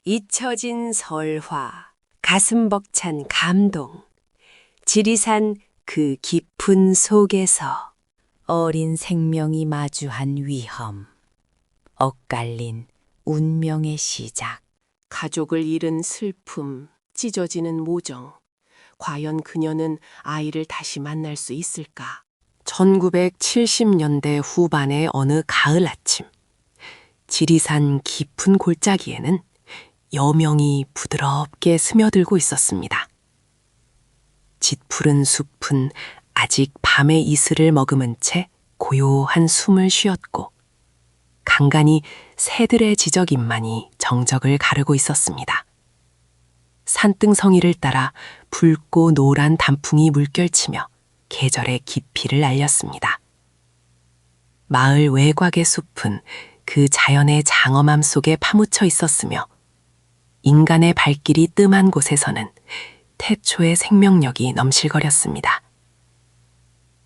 잊혀진 설화, 가슴 벅찬 감동, 지리산 그 깊은 속에서 어린 생명이 마주한 위험, 엇갈린 운명의 시작. 가족을 잃은 슬픔, 찢어지는 모정. 과연 그녀는 아이를 다시 만날 수 있을까? 1970년대 후반의 어느 가을 아침, 지리산 깊은 골짜기에는 여명이 부드럽게 스며들고 있었습니다. 짙푸른 숲은 아직 밤의 이슬을 머금은 채 고요한 숨을 쉬었고, 간간히 새들의 지저귀만이 정적을 가르고 있었습니다. 산등성이를 따라 붉고 노란 단풍이 물결치며 계절의 깊이를 알렸습니다. 마을 외곽의 숲은 그 자연의 장엄함 속에 파묻혀 있었으며, 인간의 발길이 뜸한 곳에서는 태초의 생명력이 넘실거렸습니다.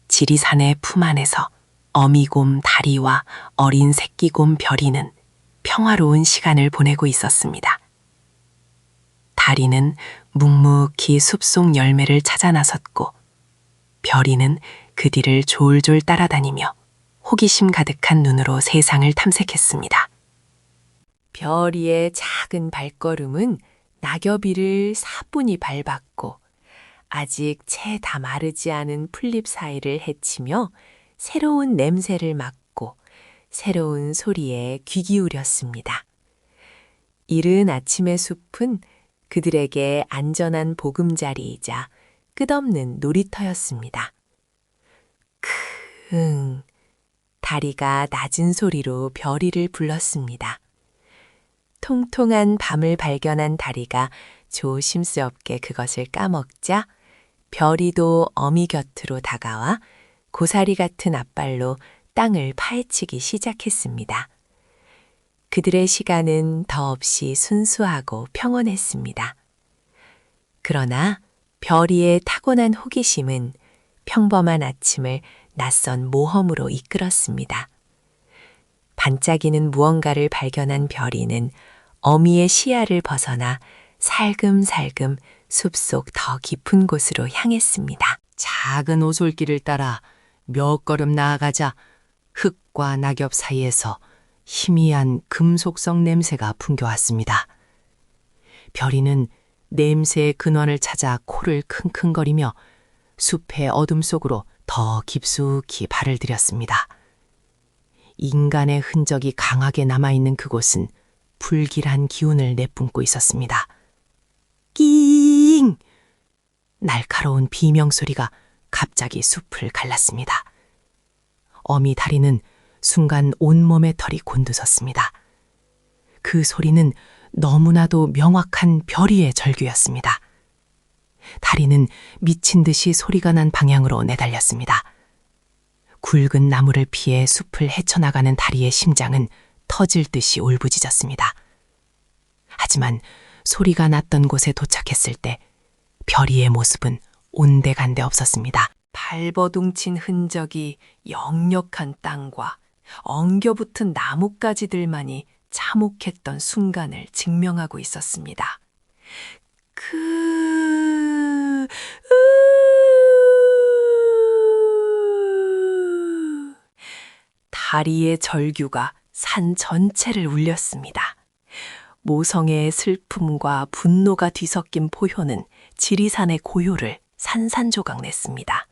지리산의 품 안에서 어미곰 다리와 어린 새끼곰 별이는 평화로운 시간을 보내고 있었습니다. 다리는 묵묵히 숲속 열매를 찾아 나섰고, 별이는 그 뒤를 졸졸 따라다니며 호기심 가득한 눈으로 세상을 탐색했습니다. 별이의 작은 발걸음은 낙엽이를 사뿐히 밟았고, 아직 채 다 마르지 않은 풀잎 사이를 헤치며 새로운 냄새를 맡고 새로운 소리에 귀 기울였습니다. 이른 아침의 숲은 그들에게 안전한 보금자리이자 끝없는 놀이터였습니다. 크응, 다리가 낮은 소리로 별이를 불렀습니다. 통통한 밤을 발견한 다리가 조심스럽게 그것을 까먹자 별이도 어미 곁으로 다가와 고사리 같은 앞발로 땅을 파헤치기 시작했습니다. 그들의 시간은 더없이 순수하고 평온했습니다. 그러나 별이의 타고난 호기심은 평범한 아침을 낯선 모험으로 이끌었습니다. 반짝이는 무언가를 발견한 별이는 어미의 시야를 벗어나 살금살금 숲속 더 깊은 곳으로 향했습니다. 작은 오솔길을 따라 몇 걸음 나아가자 흙과 낙엽 사이에서 희미한 금속성 냄새가 풍겨왔습니다. 별이는 냄새의 근원을 찾아 코를 킁킁거리며 숲의 어둠 속으로 더 깊숙이 발을 들였습니다. 인간의 흔적이 강하게 남아있는 그곳은 불길한 기운을 내뿜고 있었습니다. 끼잉! 날카로운 비명소리가 갑자기 숲을 갈랐습니다. 어미 다리는 순간 온몸의 털이 곤두섰습니다. 그 소리는 너무나도 명확한 별이의 절규였습니다. 다리는 미친 듯이 소리가 난 방향으로 내달렸습니다. 굵은 나무를 피해 숲을 헤쳐나가는 다리의 심장은 터질 듯이 울부짖었습니다. 하지만 소리가 났던 곳에 도착했을 때 별이의 모습은 온데간데 없었습니다. 발버둥친 흔적이 역력한 땅과 엉겨붙은 나뭇가지들만이 참혹했던 순간을 증명하고 있었습니다. 다리의 절규가 산 전체를 울렸습니다. 모성애의 슬픔과 분노가 뒤섞인 포효는 지리산의 고요를 산산조각 냈습니다.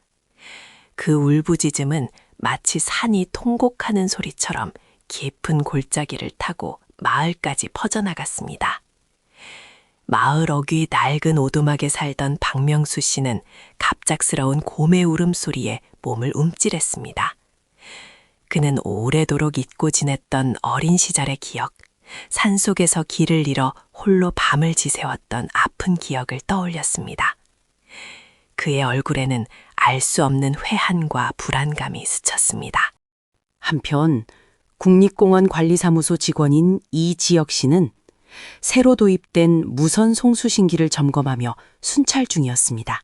그 울부짖음은 마치 산이 통곡하는 소리처럼 깊은 골짜기를 타고 마을까지 퍼져나갔습니다. 마을 어귀 낡은 오두막에 살던 박명수 씨는 갑작스러운 곰의 울음소리에 몸을 움찔했습니다. 그는 오래도록 잊고 지냈던 어린 시절의 기억, 산속에서 길을 잃어 홀로 밤을 지새웠던 아픈 기억을 떠올렸습니다. 그의 얼굴에는 알 수 없는 회한과 불안감이 스쳤습니다. 한편 국립공원 관리사무소 직원인 이지혁 씨는 새로 도입된 무선 송수신기를 점검하며 순찰 중이었습니다.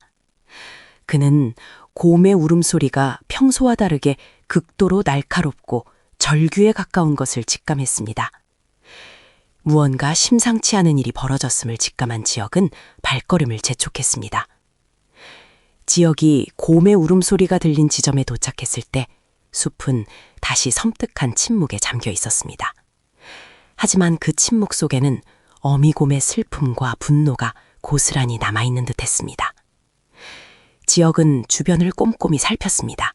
그는 곰의 울음소리가 평소와 다르게 극도로 날카롭고 절규에 가까운 것을 직감했습니다. 무언가 심상치 않은 일이 벌어졌음을 직감한 지역은 발걸음을 재촉했습니다. 지역이 곰의 울음소리가 들린 지점에 도착했을 때 숲은 다시 섬뜩한 침묵에 잠겨 있었습니다. 하지만 그 침묵 속에는 어미곰의 슬픔과 분노가 고스란히 남아있는 듯했습니다. 지역은 주변을 꼼꼼히 살폈습니다.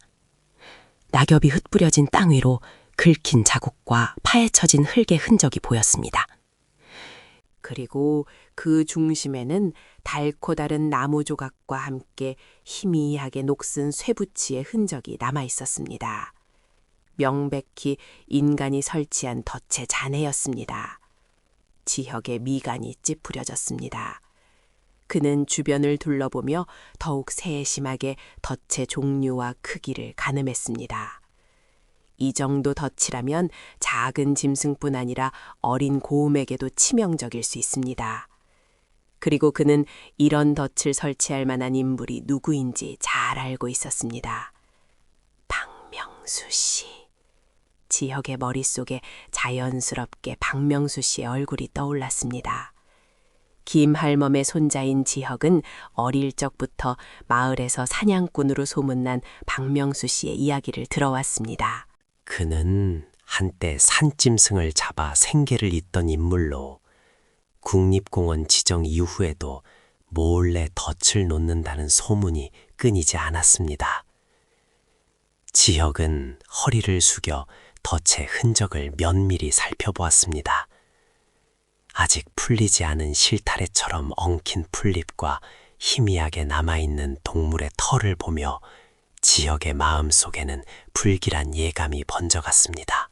낙엽이 흩뿌려진 땅 위로 긁힌 자국과 파헤쳐진 흙의 흔적이 보였습니다. 그리고 그 중심에는 달코 다른 나무 조각과 함께 희미하게 녹슨 쇠붙이의 흔적이 남아 있었습니다. 명백히 인간이 설치한 덫의 잔해였습니다. 지혁의 미간이 찌푸려졌습니다. 그는 주변을 둘러보며 더욱 세심하게 덫의 종류와 크기를 가늠했습니다. 이 정도 덫이라면 작은 짐승뿐 아니라 어린 고음에게도 치명적일 수 있습니다. 그리고 그는 이런 덫을 설치할 만한 인물이 누구인지 잘 알고 있었습니다. 박명수 씨. 지혁의 머릿속에 자연스럽게 박명수 씨의 얼굴이 떠올랐습니다. 김할멈의 손자인 지혁은 어릴 적부터 마을에서 사냥꾼으로 소문난 박명수 씨의 이야기를 들어왔습니다. 그는 한때 산짐승을 잡아 생계를 잇던 인물로 국립공원 지정 이후에도 몰래 덫을 놓는다는 소문이 끊이지 않았습니다. 지혁은 허리를 숙여 덫의 흔적을 면밀히 살펴보았습니다. 아직 풀리지 않은 실타래처럼 엉킨 풀잎과 희미하게 남아있는 동물의 털을 보며 지혁의 마음속에는 불길한 예감이 번져갔습니다.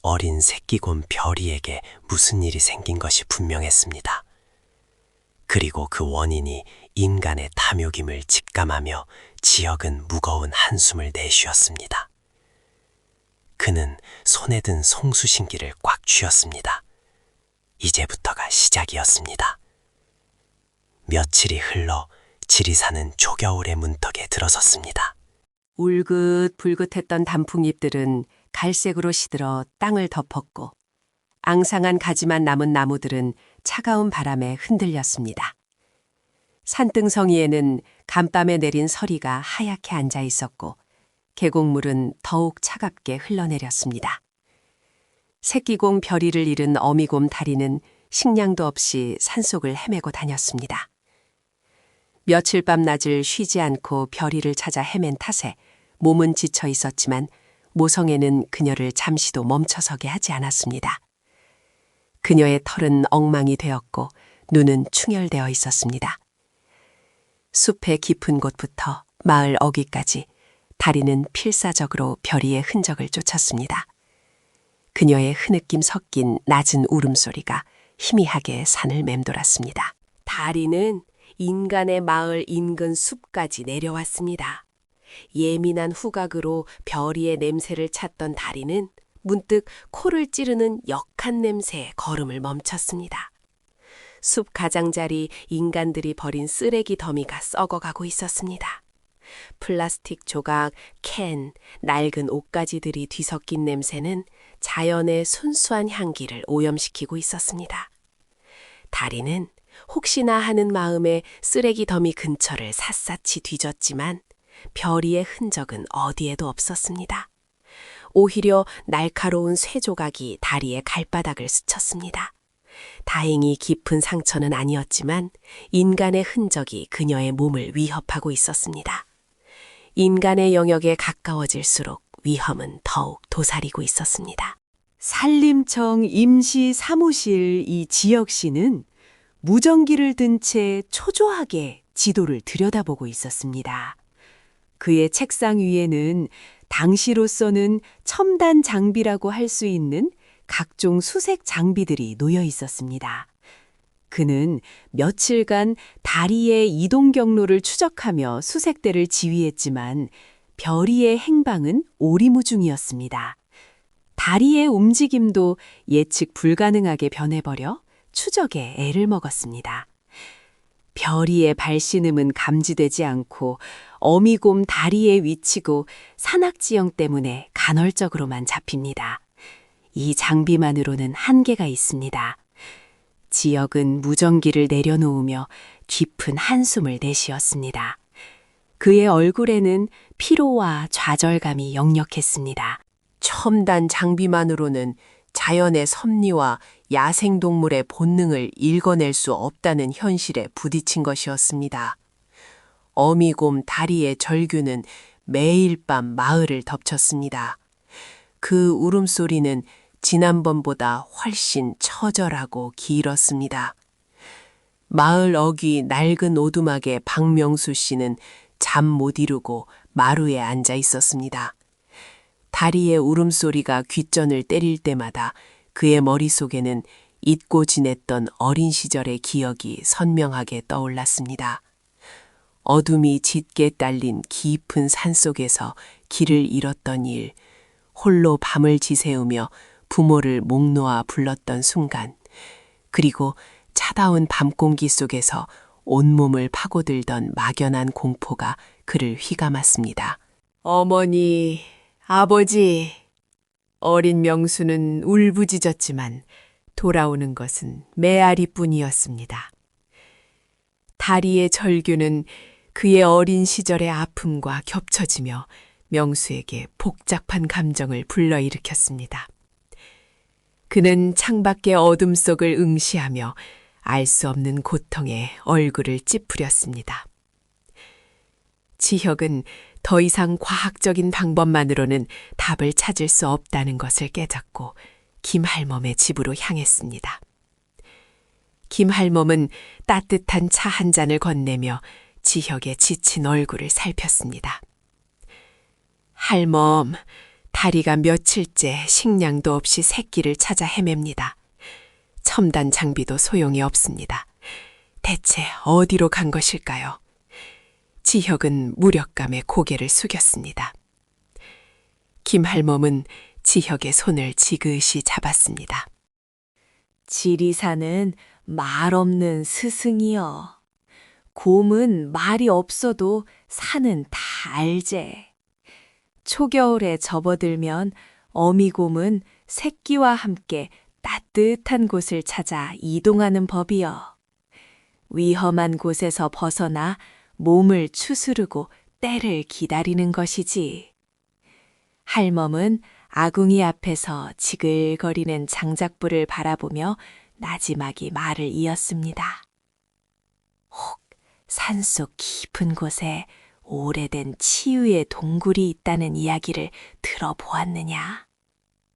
어린 새끼곰 별이에게 무슨 일이 생긴 것이 분명했습니다. 그리고 그 원인이 인간의 탐욕임을 직감하며 지혁은 무거운 한숨을 내쉬었습니다. 그는 손에 든 송수신기를 꽉 쥐었습니다. 이제부터가 시작이었습니다. 며칠이 흘러 지리산은 초겨울의 문턱에 들어섰습니다. 울긋불긋했던 단풍잎들은 갈색으로 시들어 땅을 덮었고 앙상한 가지만 남은 나무들은 차가운 바람에 흔들렸습니다. 산등성이에는 간밤에 내린 서리가 하얗게 앉아 있었고 계곡물은 더욱 차갑게 흘러내렸습니다. 새끼공 별이를 잃은 어미곰 다리는 식량도 없이 산속을 헤매고 다녔습니다. 며칠 밤낮을 쉬지 않고 별이를 찾아 헤맨 탓에 몸은 지쳐 있었지만 모성애는 그녀를 잠시도 멈춰서게 하지 않았습니다. 그녀의 털은 엉망이 되었고 눈은 충혈되어 있었습니다. 숲의 깊은 곳부터 마을 어귀까지 다리는 필사적으로 별이의 흔적을 쫓았습니다. 그녀의 흐느낌 섞인 낮은 울음소리가 희미하게 산을 맴돌았습니다. 다리는 인간의 마을 인근 숲까지 내려왔습니다. 예민한 후각으로 별이의 냄새를 찾던 다리는 문득 코를 찌르는 역한 냄새에 걸음을 멈췄습니다. 숲 가장자리 인간들이 버린 쓰레기 더미가 썩어가고 있었습니다. 플라스틱 조각, 캔, 낡은 옷가지들이 뒤섞인 냄새는 자연의 순수한 향기를 오염시키고 있었습니다. 다리는 혹시나 하는 마음에 쓰레기 더미 근처를 샅샅이 뒤졌지만 별이의 흔적은 어디에도 없었습니다. 오히려 날카로운 쇠 조각이 다리의 발바닥을 스쳤습니다. 다행히 깊은 상처는 아니었지만 인간의 흔적이 그녀의 몸을 위협하고 있었습니다. 인간의 영역에 가까워질수록 위험은 더욱 도사리고 있었습니다. 산림청 임시 사무실 이 지혁 씨는 무전기를 든 채 초조하게 지도를 들여다보고 있었습니다. 그의 책상 위에는 당시로서는 첨단 장비라고 할 수 있는 각종 수색 장비들이 놓여 있었습니다. 그는 며칠간 다리의 이동 경로를 추적하며 수색대를 지휘했지만 별이의 행방은 오리무중이었습니다. 다리의 움직임도 예측 불가능하게 변해버려 추적에 애를 먹었습니다. 별이의 발신음은 감지되지 않고 어미곰 다리에 위치고 산악지형 때문에 간헐적으로만 잡힙니다. 이 장비만으로는 한계가 있습니다. 지역은 무전기를 내려놓으며 깊은 한숨을 내쉬었습니다. 그의 얼굴에는 피로와 좌절감이 역력했습니다. 첨단 장비만으로는 자연의 섭리와 야생동물의 본능을 읽어낼 수 없다는 현실에 부딪힌 것이었습니다. 어미곰 다리의 절규는 매일 밤 마을을 덮쳤습니다. 그 울음소리는 지난번보다 훨씬 처절하고 길었습니다. 마을 어귀 낡은 오두막의 박명수 씨는 잠 못 이루고 마루에 앉아 있었습니다. 다리의 울음소리가 귓전을 때릴 때마다 그의 머릿속에는 잊고 지냈던 어린 시절의 기억이 선명하게 떠올랐습니다. 어둠이 짙게 딸린 깊은 산속에서 길을 잃었던 일, 홀로 밤을 지새우며 부모를 목 놓아 불렀던 순간, 그리고 차다운 밤공기 속에서 온몸을 파고들던 막연한 공포가 그를 휘감았습니다. 어머니, 아버지. 어린 명수는 울부짖었지만 돌아오는 것은 메아리뿐이었습니다. 다리의 절규는 그의 어린 시절의 아픔과 겹쳐지며 명수에게 복잡한 감정을 불러일으켰습니다. 그는 창밖의 어둠 속을 응시하며 알 수 없는 고통에 얼굴을 찌푸렸습니다. 지혁은 더 이상 과학적인 방법만으로는 답을 찾을 수 없다는 것을 깨닫고 김할멈의 집으로 향했습니다. 김할멈은 따뜻한 차 한 잔을 건네며 지혁의 지친 얼굴을 살폈습니다. 할멈, 다리가 며칠째 식량도 없이 새끼를 찾아 헤맵니다. 첨단 장비도 소용이 없습니다. 대체 어디로 간 것일까요? 지혁은 무력감에 고개를 숙였습니다. 김할멈은 지혁의 손을 지그시 잡았습니다. 지리산은 말 없는 스승이여. 곰은 말이 없어도 산은 다 알제. 초겨울에 접어들면 어미곰은 새끼와 함께 따뜻한 곳을 찾아 이동하는 법이여. 위험한 곳에서 벗어나 몸을 추스르고 때를 기다리는 것이지. 할멈은 아궁이 앞에서 지글거리는 장작불을 바라보며 나지막이 말을 이었습니다. 혹 산속 깊은 곳에 오래된 치유의 동굴이 있다는 이야기를 들어보았느냐?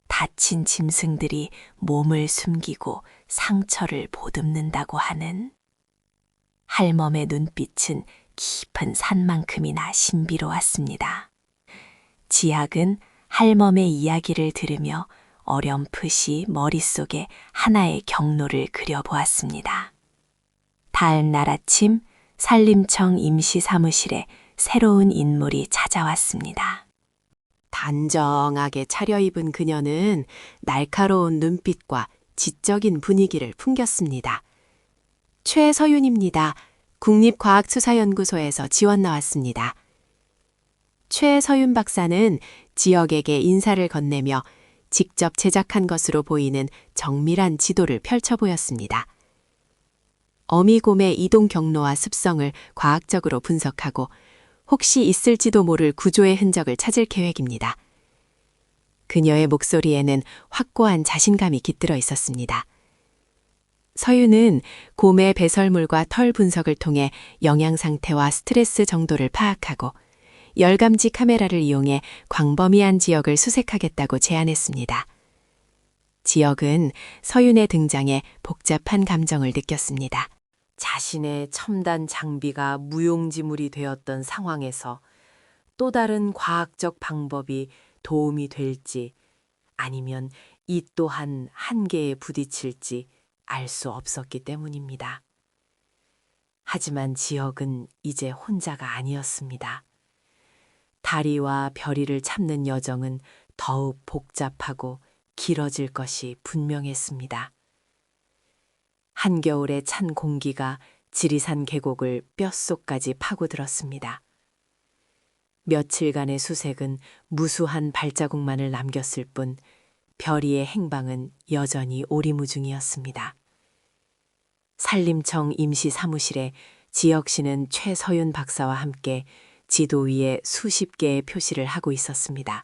다친 짐승들이 몸을 숨기고 상처를 보듬는다고 하는. 할멈의 눈빛은 깊은 산만큼이나 신비로웠습니다. 지학은 할멈의 이야기를 들으며 어렴풋이 머릿속에 하나의 경로를 그려보았습니다. 다음 날 아침 산림청 임시사무실에 새로운 인물이 찾아왔습니다. 단정하게 차려입은 그녀는 날카로운 눈빛과 지적인 분위기를 풍겼습니다. 최서윤입니다. 국립과학수사연구소에서 지원 나왔습니다. 최서윤 박사는 지역에게 인사를 건네며 직접 제작한 것으로 보이는 정밀한 지도를 펼쳐 보였습니다. 어미곰의 이동 경로와 습성을 과학적으로 분석하고 혹시 있을지도 모를 구조의 흔적을 찾을 계획입니다. 그녀의 목소리에는 확고한 자신감이 깃들어 있었습니다. 서윤은 곰의 배설물과 털 분석을 통해 영양 상태와 스트레스 정도를 파악하고 열감지 카메라를 이용해 광범위한 지역을 수색하겠다고 제안했습니다. 지역은 서윤의 등장에 복잡한 감정을 느꼈습니다. 자신의 첨단 장비가 무용지물이 되었던 상황에서 또 다른 과학적 방법이 도움이 될지 아니면 이 또한 한계에 부딪힐지 알 수 없었기 때문입니다. 하지만 지역은 이제 혼자가 아니었습니다. 다리와 별이를 찾는 여정은 더욱 복잡하고 길어질 것이 분명했습니다. 한겨울의 찬 공기가 지리산 계곡을 뼛속까지 파고들었습니다. 며칠간의 수색은 무수한 발자국만을 남겼을 뿐 별이의 행방은 여전히 오리무중이었습니다. 산림청 임시 사무실에 지역 씨는 최서윤 박사와 함께 지도 위에 수십 개의 표시를 하고 있었습니다.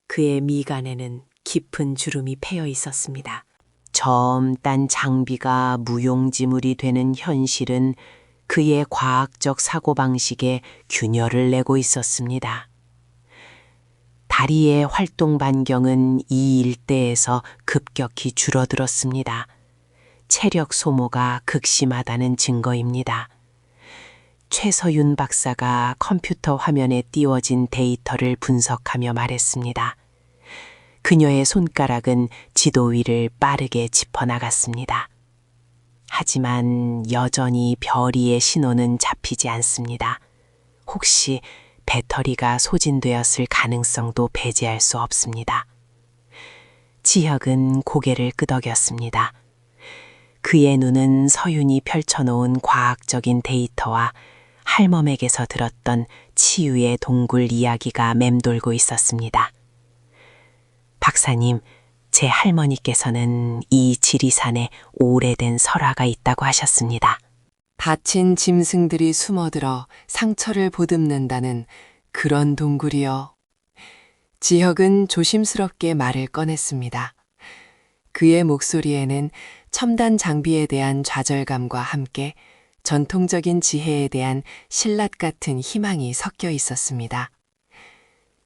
그의 미간에는 깊은 주름이 패여 있었습니다. 저음단 장비가 무용지물이 되는 현실은 그의 과학적 사고방식에 균열을 내고 있었습니다. 다리의 활동 반경은 이 일대에서 급격히 줄어들었습니다. 체력 소모가 극심하다는 증거입니다. 최서윤 박사가 컴퓨터 화면에 띄워진 데이터를 분석하며 말했습니다. 그녀의 손가락은 지도 위를 빠르게 짚어나갔습니다. 하지만 여전히 별이의 신호는 잡히지 않습니다. 혹시 배터리가 소진되었을 가능성도 배제할 수 없습니다. 지혁은 고개를 끄덕였습니다. 그의 눈은 서윤이 펼쳐놓은 과학적인 데이터와 할멈에게서 들었던 치유의 동굴 이야기가 맴돌고 있었습니다. 박사님, 제 할머니께서는 이 지리산에 오래된 설화가 있다고 하셨습니다. 다친 짐승들이 숨어들어 상처를 보듬는다는 그런 동굴이요. 지혁은 조심스럽게 말을 꺼냈습니다. 그의 목소리에는 첨단 장비에 대한 좌절감과 함께 전통적인 지혜에 대한 신랄 같은 희망이 섞여 있었습니다.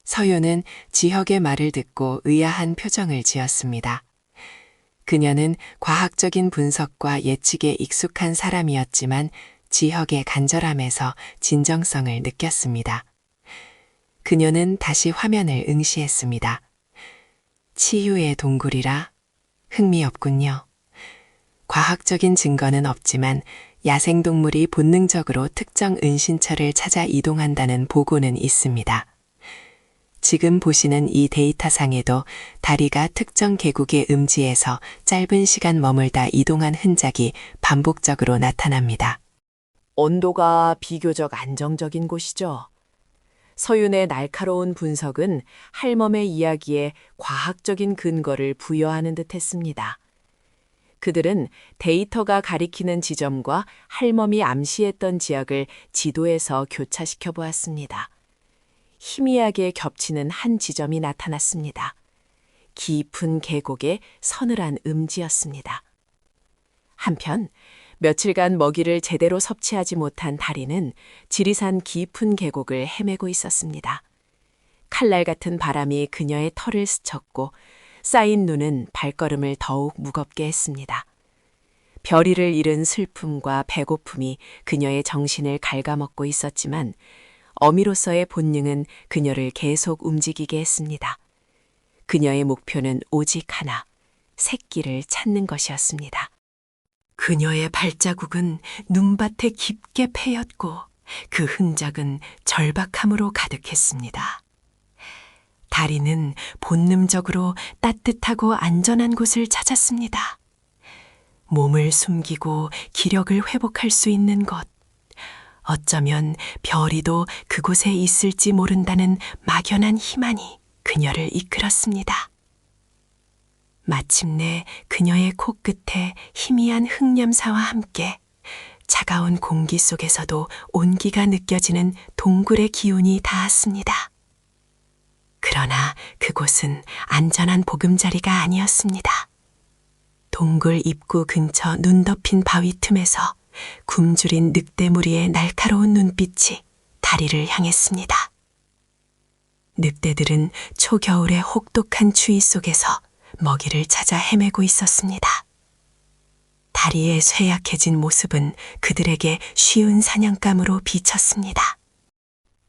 서윤은 지혁의 말을 듣고 의아한 표정을 지었습니다. 그녀는 과학적인 분석과 예측에 익숙한 사람이었지만 지혁의 간절함에서 진정성을 느꼈습니다. 그녀는 다시 화면을 응시했습니다. 치유의 동굴이라 흥미없군요. 과학적인 증거는 없지만 야생동물이 본능적으로 특정 은신처를 찾아 이동한다는 보고는 있습니다. 지금 보시는 이 데이터상에도 다리가 특정 계곡의 음지에서 짧은 시간 머물다 이동한 흔적이 반복적으로 나타납니다. 온도가 비교적 안정적인 곳이죠. 서윤의 날카로운 분석은 할멈의 이야기에 과학적인 근거를 부여하는 듯했습니다. 그들은 데이터가 가리키는 지점과 할멈이 암시했던 지역을 지도에서 교차시켜 보았습니다. 희미하게 겹치는 한 지점이 나타났습니다. 깊은 계곡의 서늘한 음지였습니다. 한편 며칠간 먹이를 제대로 섭취하지 못한 다리는 지리산 깊은 계곡을 헤매고 있었습니다. 칼날 같은 바람이 그녀의 털을 스쳤고 쌓인 눈은 발걸음을 더욱 무겁게 했습니다. 별이를 잃은 슬픔과 배고픔이 그녀의 정신을 갉아먹고 있었지만 어미로서의 본능은 그녀를 계속 움직이게 했습니다. 그녀의 목표는 오직 하나, 새끼를 찾는 것이었습니다. 그녀의 발자국은 눈밭에 깊게 패였고 그 흔적은 절박함으로 가득했습니다. 다리는 본능적으로 따뜻하고 안전한 곳을 찾았습니다. 몸을 숨기고 기력을 회복할 수 있는 곳. 어쩌면 별이도 그곳에 있을지 모른다는 막연한 희망이 그녀를 이끌었습니다. 마침내 그녀의 코끝에 희미한 흙냄새와 함께 차가운 공기 속에서도 온기가 느껴지는 동굴의 기운이 닿았습니다. 그러나 그곳은 안전한 보금자리가 아니었습니다. 동굴 입구 근처 눈 덮인 바위 틈에서 굶주린 늑대무리의 날카로운 눈빛이 다리를 향했습니다. 늑대들은 초겨울의 혹독한 추위 속에서 먹이를 찾아 헤매고 있었습니다. 다리의 쇠약해진 모습은 그들에게 쉬운 사냥감으로 비쳤습니다.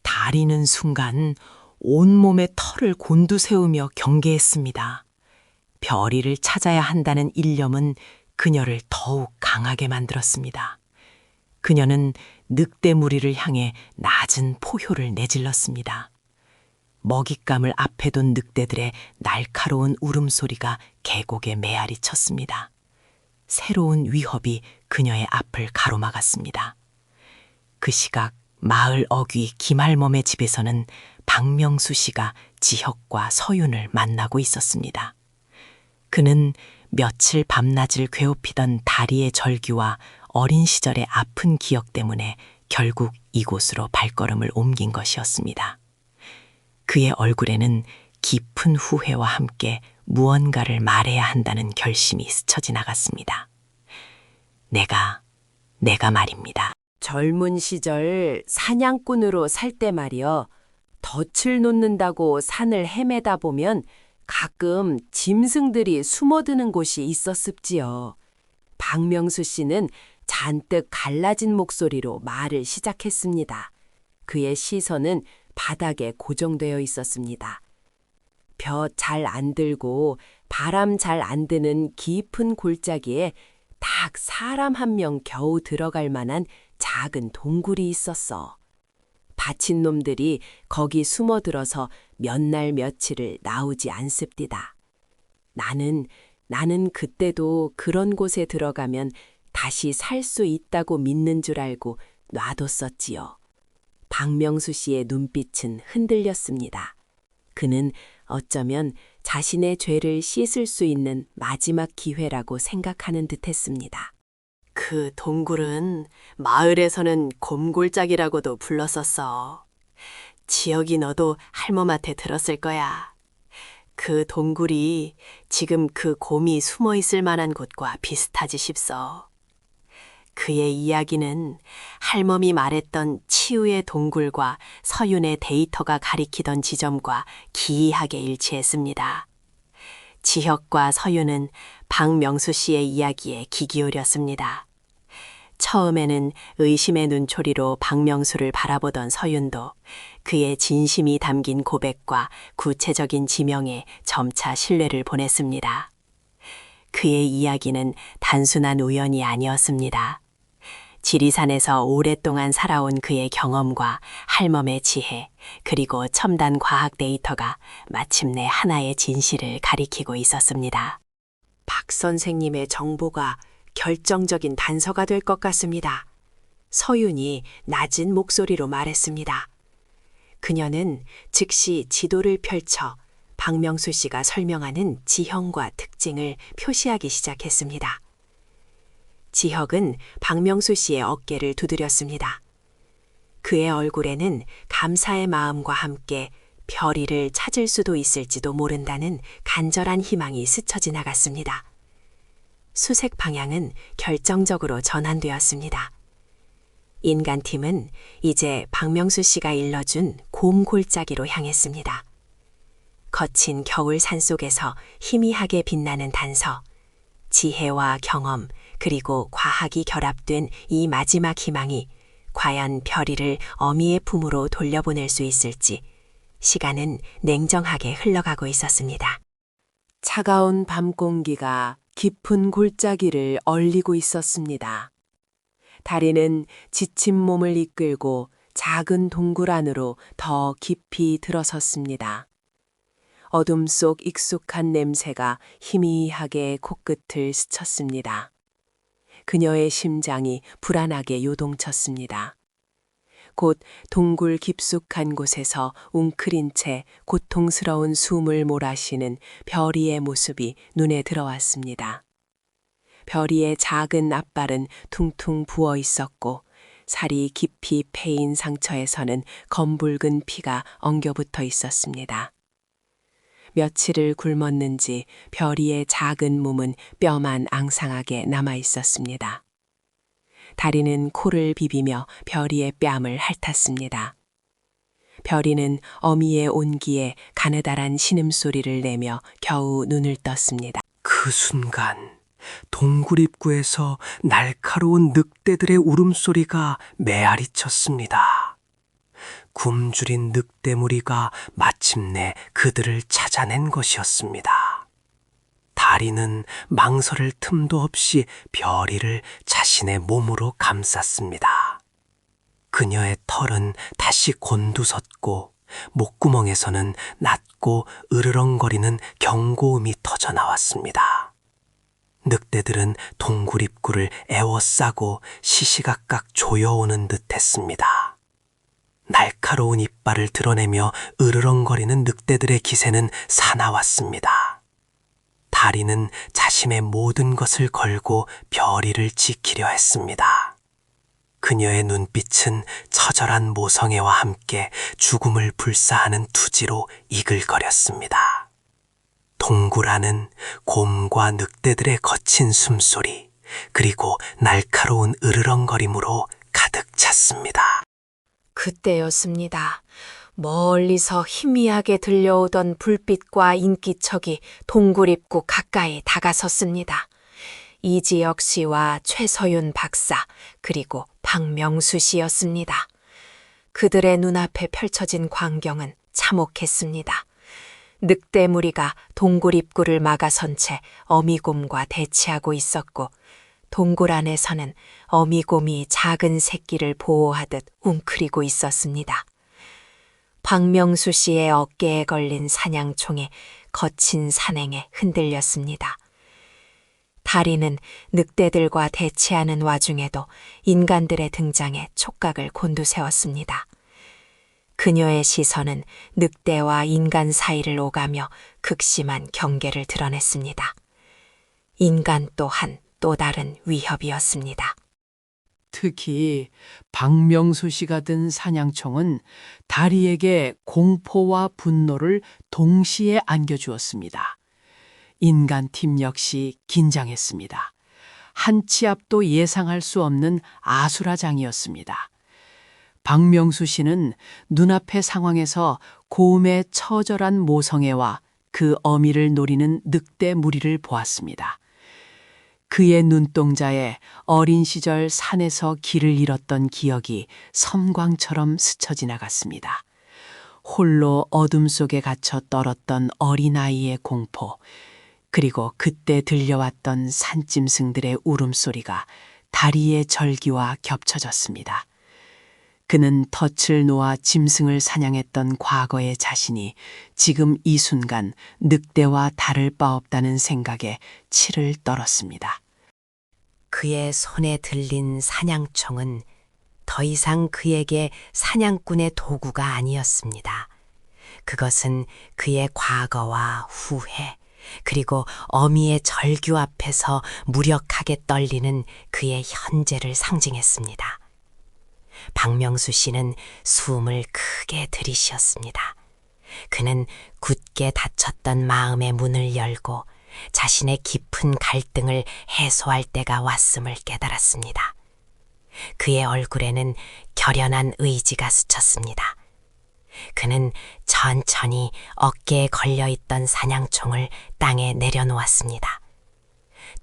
다리는 순간 온몸에 털을 곤두세우며 경계했습니다. 별이를 찾아야 한다는 일념은 그녀를 더욱 강하게 만들었습니다. 그녀는 늑대 무리를 향해 낮은 포효를 내질렀습니다. 먹잇감을 앞에 둔 늑대들의 날카로운 울음소리가 계곡에 메아리 쳤습니다. 새로운 위협이 그녀의 앞을 가로막았습니다. 그 시각 마을 어귀 김할멈의 집에서는 박명수 씨가 지혁과 서윤을 만나고 있었습니다. 그는 며칠 밤낮을 괴롭히던 다리의 절규와 어린 시절의 아픈 기억 때문에 결국 이곳으로 발걸음을 옮긴 것이었습니다. 그의 얼굴에는 깊은 후회와 함께 무언가를 말해야 한다는 결심이 스쳐 지나갔습니다. 내가 말입니다. 젊은 시절 사냥꾼으로 살 때 말이여, 덫을 놓는다고 산을 헤매다 보면 가끔 짐승들이 숨어드는 곳이 있었습지요. 박명수 씨는 잔뜩 갈라진 목소리로 말을 시작했습니다. 그의 시선은 바닥에 고정되어 있었습니다. 벼 잘 안 들고 바람 잘 안 드는 깊은 골짜기에 딱 사람 한 명 겨우 들어갈 만한 작은 동굴이 있었어. 바친 놈들이 거기 숨어들어서 몇 날 며칠을 나오지 않습디다. 나는 그때도 그런 곳에 들어가면 다시 살 수 있다고 믿는 줄 알고 놔뒀었지요. 박명수 씨의 눈빛은 흔들렸습니다. 그는 어쩌면 자신의 죄를 씻을 수 있는 마지막 기회라고 생각하는 듯했습니다. 그 동굴은 마을에서는 곰골짜기라고도 불렀었어. 지혁이 너도 할멈한테 들었을 거야. 그 동굴이 지금 그 곰이 숨어 있을 만한 곳과 비슷하지 싶소. 그의 이야기는 할멈이 말했던 치유의 동굴과 서윤의 데이터가 가리키던 지점과 기이하게 일치했습니다. 지혁과 서윤은 박명수 씨의 이야기에 귀 기울였습니다. 처음에는 의심의 눈초리로 박명수를 바라보던 서윤도 그의 진심이 담긴 고백과 구체적인 지명에 점차 신뢰를 보냈습니다. 그의 이야기는 단순한 우연이 아니었습니다. 지리산에서 오랫동안 살아온 그의 경험과 할멈의 지혜, 그리고 첨단 과학 데이터가 마침내 하나의 진실을 가리키고 있었습니다. 박 선생님의 정보가 결정적인 단서가 될 것 같습니다. 서윤이 낮은 목소리로 말했습니다. 그녀는 즉시 지도를 펼쳐 박명수 씨가 설명하는 지형과 특징을 표시하기 시작했습니다. 지혁은 박명수 씨의 어깨를 두드렸습니다. 그의 얼굴에는 감사의 마음과 함께 별이를 찾을 수도 있을지도 모른다는 간절한 희망이 스쳐 지나갔습니다. 수색 방향은 결정적으로 전환되었습니다. 인간팀은 이제 박명수 씨가 일러준 곰골짜기로 향했습니다. 거친 겨울 산속에서 희미하게 빛나는 단서, 지혜와 경험, 그리고 과학이 결합된 이 마지막 희망이 과연 별이를 어미의 품으로 돌려보낼 수 있을지 시간은 냉정하게 흘러가고 있었습니다. 차가운 밤 공기가 깊은 골짜기를 얼리고 있었습니다. 다리는 지친 몸을 이끌고 작은 동굴 안으로 더 깊이 들어섰습니다. 어둠 속 익숙한 냄새가 희미하게 코끝을 스쳤습니다. 그녀의 심장이 불안하게 요동쳤습니다. 곧 동굴 깊숙한 곳에서 웅크린 채 고통스러운 숨을 몰아쉬는 별이의 모습이 눈에 들어왔습니다. 별이의 작은 앞발은 퉁퉁 부어 있었고 살이 깊이 패인 상처에서는 검붉은 피가 엉겨붙어 있었습니다. 며칠을 굶었는지 별이의 작은 몸은 뼈만 앙상하게 남아 있었습니다. 다리는 코를 비비며 별이의 뺨을 핥았습니다. 별이는 어미의 온기에 가느다란 신음소리를 내며 겨우 눈을 떴습니다. 그 순간 동굴 입구에서 날카로운 늑대들의 울음소리가 메아리쳤습니다. 굶주린 늑대 무리가 마침내 그들을 찾아낸 것이었습니다. 다리는 망설일 틈도 없이 별이를 자신의 몸으로 감쌌습니다. 그녀의 털은 다시 곤두섰고 목구멍에서는 낮고 으르렁거리는 경고음이 터져나왔습니다. 늑대들은 동굴 입구를 에워싸고 시시각각 조여오는 듯 했습니다. 날카로운 이빨을 드러내며 으르렁거리는 늑대들의 기세는 사나웠습니다. 다리는 자신의 모든 것을 걸고 별이를 지키려 했습니다. 그녀의 눈빛은 처절한 모성애와 함께 죽음을 불사하는 투지로 이글거렸습니다. 동굴 안은 곰과 늑대들의 거친 숨소리, 그리고 날카로운 으르렁거림으로 가득 찼습니다. 그때였습니다. 멀리서 희미하게 들려오던 불빛과 인기척이 동굴 입구 가까이 다가섰습니다. 이지혁 씨와 최서윤 박사, 그리고 박명수 씨였습니다. 그들의 눈앞에 펼쳐진 광경은 참혹했습니다. 늑대 무리가 동굴 입구를 막아선 채 어미곰과 대치하고 있었고, 동굴 안에서는 어미곰이 작은 새끼를 보호하듯 웅크리고 있었습니다. 박명수 씨의 어깨에 걸린 사냥총에 거친 산행에 흔들렸습니다. 다리는 늑대들과 대치하는 와중에도 인간들의 등장에 촉각을 곤두세웠습니다. 그녀의 시선은 늑대와 인간 사이를 오가며 극심한 경계를 드러냈습니다. 인간 또한 또 다른 위협이었습니다. 특히 박명수 씨가 든 사냥총은 다리에게 공포와 분노를 동시에 안겨주었습니다. 인간 팀 역시 긴장했습니다. 한 치 앞도 예상할 수 없는 아수라장이었습니다. 박명수 씨는 눈앞의 상황에서 곰의 처절한 모성애와 그 어미를 노리는 늑대 무리를 보았습니다. 그의 눈동자에 어린 시절 산에서 길을 잃었던 기억이 섬광처럼 스쳐 지나갔습니다. 홀로 어둠 속에 갇혀 떨었던 어린아이의 공포, 그리고 그때 들려왔던 산짐승들의 울음소리가 다리의 절기와 겹쳐졌습니다. 그는 덫을 놓아 짐승을 사냥했던 과거의 자신이 지금 이 순간 늑대와 다를 바 없다는 생각에 치를 떨었습니다. 그의 손에 들린 사냥총은 더 이상 그에게 사냥꾼의 도구가 아니었습니다. 그것은 그의 과거와 후회, 그리고 어미의 절규 앞에서 무력하게 떨리는 그의 현재를 상징했습니다. 박명수 씨는 숨을 크게 들이쉬었습니다. 그는 굳게 닫혔던 마음의 문을 열고 자신의 깊은 갈등을 해소할 때가 왔음을 깨달았습니다. 그의 얼굴에는 결연한 의지가 스쳤습니다. 그는 천천히 어깨에 걸려있던 사냥총을 땅에 내려놓았습니다.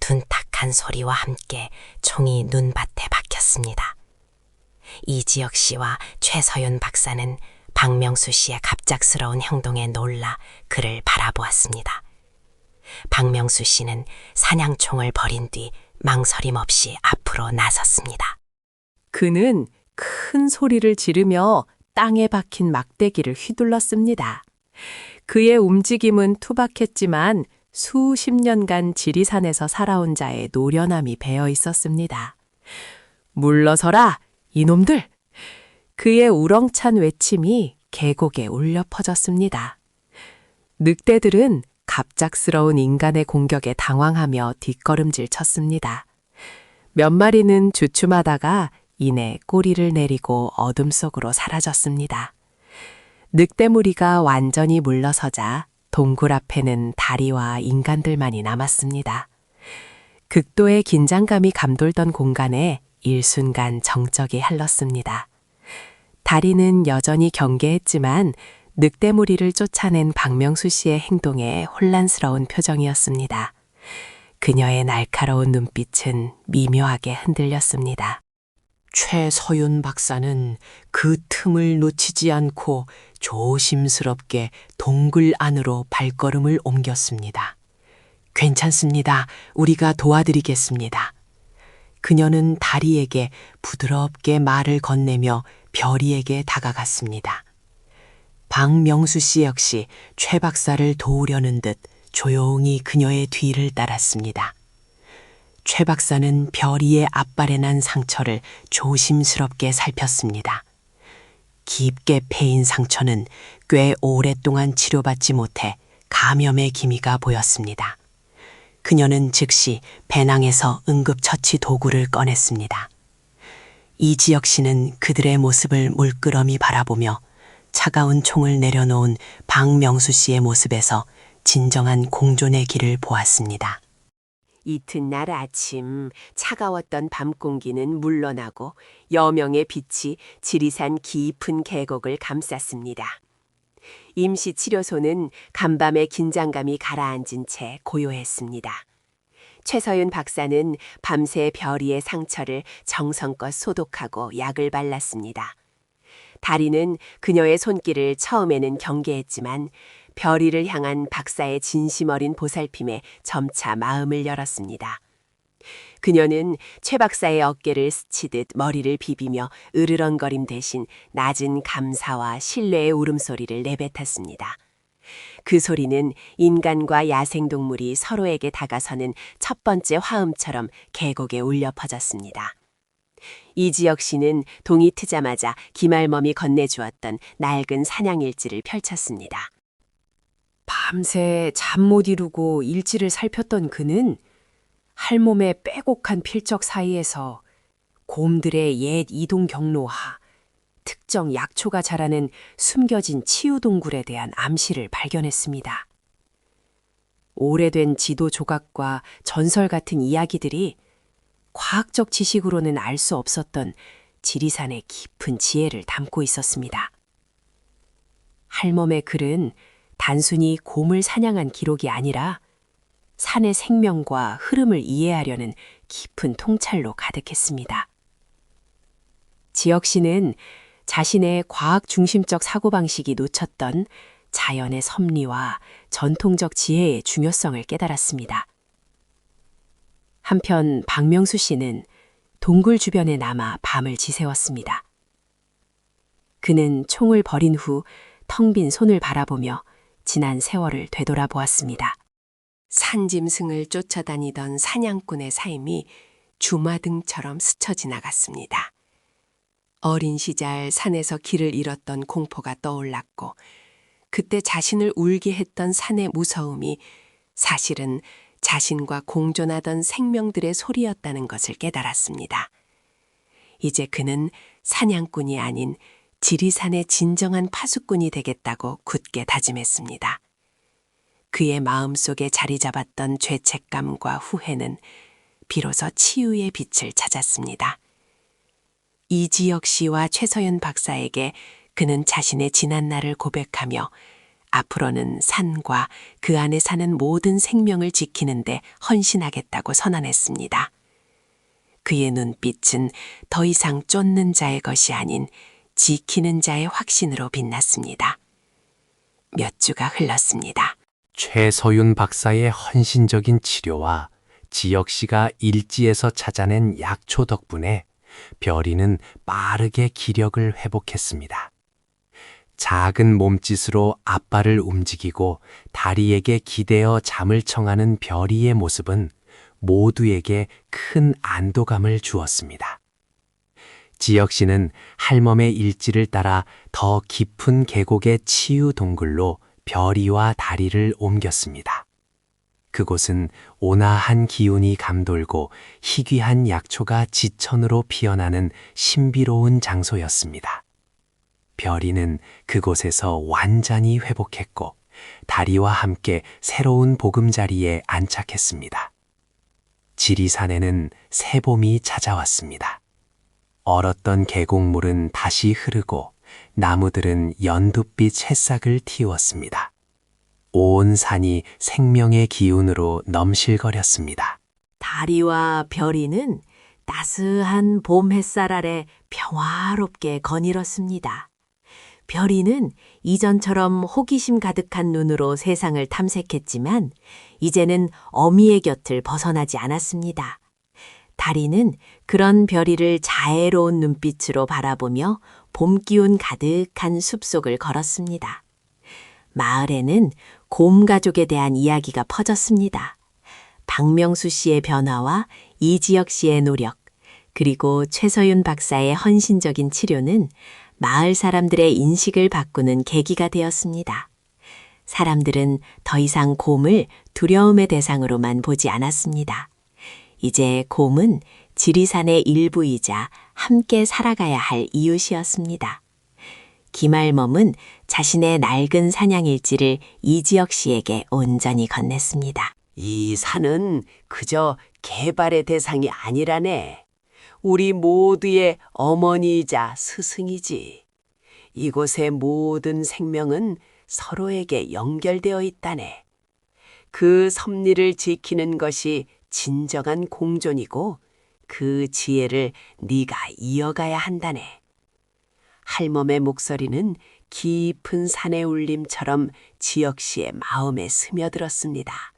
둔탁한 소리와 함께 총이 눈밭에 박혔습니다. 이지혁 씨와 최서윤 박사는 박명수 씨의 갑작스러운 행동에 놀라 그를 바라보았습니다. 박명수 씨는 사냥총을 버린 뒤 망설임 없이 앞으로 나섰습니다. 그는 큰 소리를 지르며 땅에 박힌 막대기를 휘둘렀습니다. 그의 움직임은 투박했지만 수십 년간 지리산에서 살아온 자의 노련함이 배어 있었습니다. 물러서라, 이놈들! 그의 우렁찬 외침이 계곡에 울려 퍼졌습니다. 늑대들은 갑작스러운 인간의 공격에 당황하며 뒷걸음질 쳤습니다. 몇 마리는 주춤하다가 이내 꼬리를 내리고 어둠 속으로 사라졌습니다. 늑대 무리가 완전히 물러서자 동굴 앞에는 다리와 인간들만이 남았습니다. 극도의 긴장감이 감돌던 공간에 일순간 정적이 흘렀습니다. 다리는 여전히 경계했지만 늑대 무리를 쫓아낸 박명수 씨의 행동에 혼란스러운 표정이었습니다. 그녀의 날카로운 눈빛은 미묘하게 흔들렸습니다. 최서윤 박사는 그 틈을 놓치지 않고 조심스럽게 동굴 안으로 발걸음을 옮겼습니다. 괜찮습니다. 우리가 도와드리겠습니다. 그녀는 다리에게 부드럽게 말을 건네며 별이에게 다가갔습니다. 박명수 씨 역시 최 박사를 도우려는 듯 조용히 그녀의 뒤를 따랐습니다. 최 박사는 별이의 앞발에 난 상처를 조심스럽게 살폈습니다. 깊게 패인 상처는 꽤 오랫동안 치료받지 못해 감염의 기미가 보였습니다. 그녀는 즉시 배낭에서 응급처치 도구를 꺼냈습니다. 이지혁 씨는 그들의 모습을 물끄러미 바라보며 차가운 총을 내려놓은 박명수 씨의 모습에서 진정한 공존의 길을 보았습니다. 이튿날 아침 차가웠던 밤 공기는 물러나고 여명의 빛이 지리산 깊은 계곡을 감쌌습니다. 임시치료소는 간밤의 긴장감이 가라앉은 채 고요했습니다. 최서윤 박사는 밤새 별이의 상처를 정성껏 소독하고 약을 발랐습니다. 다리는 그녀의 손길을 처음에는 경계했지만 별이를 향한 박사의 진심 어린 보살핌에 점차 마음을 열었습니다. 그녀는 최 박사의 어깨를 스치듯 머리를 비비며 으르렁거림 대신 낮은 감사와 신뢰의 울음소리를 내뱉었습니다. 그 소리는 인간과 야생동물이 서로에게 다가서는 첫 번째 화음처럼 계곡에 울려 퍼졌습니다. 이지혁 씨는 동이 트자마자 김할멈이 건네주었던 낡은 사냥일지를 펼쳤습니다. 밤새 잠 못 이루고 일지를 살폈던 그는 할몸의 빼곡한 필적 사이에서 곰들의 옛 이동 경로와 특정 약초가 자라는 숨겨진 치유동굴에 대한 암시를 발견했습니다. 오래된 지도 조각과 전설 같은 이야기들이 과학적 지식으로는 알 수 없었던 지리산의 깊은 지혜를 담고 있었습니다. 할멈의 글은 단순히 곰을 사냥한 기록이 아니라 산의 생명과 흐름을 이해하려는 깊은 통찰로 가득했습니다. 지혁 씨는 자신의 과학 중심적 사고방식이 놓쳤던 자연의 섭리와 전통적 지혜의 중요성을 깨달았습니다. 한편 박명수 씨는 동굴 주변에 남아 밤을 지새웠습니다. 그는 총을 버린 후 텅 빈 손을 바라보며 지난 세월을 되돌아보았습니다. 산짐승을 쫓아다니던 사냥꾼의 삶이 주마등처럼 스쳐 지나갔습니다. 어린 시절 산에서 길을 잃었던 공포가 떠올랐고 그때 자신을 울게 했던 산의 무서움이 사실은 자신과 공존하던 생명들의 소리였다는 것을 깨달았습니다. 이제 그는 사냥꾼이 아닌 지리산의 진정한 파수꾼이 되겠다고 굳게 다짐했습니다. 그의 마음속에 자리 잡았던 죄책감과 후회는 비로소 치유의 빛을 찾았습니다. 이지혁 씨와 최서윤 박사에게 그는 자신의 지난날을 고백하며 앞으로는 산과 그 안에 사는 모든 생명을 지키는데 헌신하겠다고 선언했습니다. 그의 눈빛은 더 이상 쫓는 자의 것이 아닌 지키는 자의 확신으로 빛났습니다. 몇 주가 흘렀습니다. 최서윤 박사의 헌신적인 치료와 지혁 씨가 일지에서 찾아낸 약초 덕분에 별이는 빠르게 기력을 회복했습니다. 작은 몸짓으로 앞발을 움직이고 다리에게 기대어 잠을 청하는 별이의 모습은 모두에게 큰 안도감을 주었습니다. 지혁 씨는 할멈의 일지를 따라 더 깊은 계곡의 치유 동굴로 별이와 다리를 옮겼습니다. 그곳은 온화한 기운이 감돌고 희귀한 약초가 지천으로 피어나는 신비로운 장소였습니다. 별이는 그곳에서 완전히 회복했고 다리와 함께 새로운 보금자리에 안착했습니다. 지리산에는 새봄이 찾아왔습니다. 얼었던 계곡물은 다시 흐르고 나무들은 연두빛 새싹을 틔웠습니다. 온 산이 생명의 기운으로 넘실거렸습니다. 다리와 별이는 따스한 봄 햇살 아래 평화롭게 거닐었습니다. 별이는 이전처럼 호기심 가득한 눈으로 세상을 탐색했지만 이제는 어미의 곁을 벗어나지 않았습니다. 다리는 그런 별이를 자애로운 눈빛으로 바라보며 봄 기운 가득한 숲속을 걸었습니다. 마을에는 곰 가족에 대한 이야기가 퍼졌습니다. 박명수 씨의 변화와 이지혁 씨의 노력, 그리고 최서윤 박사의 헌신적인 치료는 마을 사람들의 인식을 바꾸는 계기가 되었습니다. 사람들은 더 이상 곰을 두려움의 대상으로만 보지 않았습니다. 이제 곰은 지리산의 일부이자 함께 살아가야 할 이웃이었습니다. 김할멈은 자신의 낡은 사냥일지를 이지혁 씨에게 온전히 건넸습니다. 이 산은 그저 개발의 대상이 아니라네. 우리 모두의 어머니이자 스승이지. 이곳의 모든 생명은 서로에게 연결되어 있다네. 그 섭리를 지키는 것이 진정한 공존이고 그 지혜를 네가 이어가야 한다네. 할멈의 목소리는 깊은 산의 울림처럼 지혁 씨의 마음에 스며들었습니다.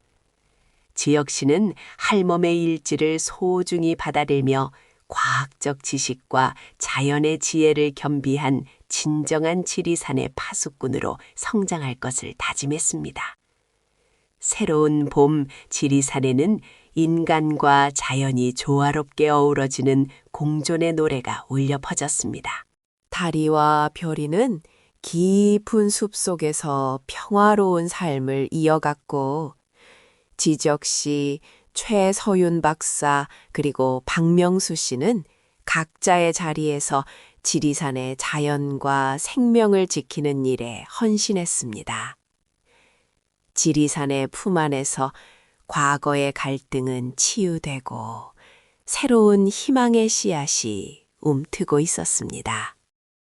지혁 씨는 할멈의 일지를 소중히 받아들며 과학적 지식과 자연의 지혜를 겸비한 진정한 지리산의 파수꾼으로 성장할 것을 다짐했습니다. 새로운 봄 지리산에는 인간과 자연이 조화롭게 어우러지는 공존의 노래가 울려 퍼졌습니다. 다리와 별이는 깊은 숲 속에서 평화로운 삶을 이어갔고 지적 씨, 최서윤 박사, 그리고 박명수 씨는 각자의 자리에서 지리산의 자연과 생명을 지키는 일에 헌신했습니다. 지리산의 품 안에서 과거의 갈등은 치유되고 새로운 희망의 씨앗이 움트고 있었습니다.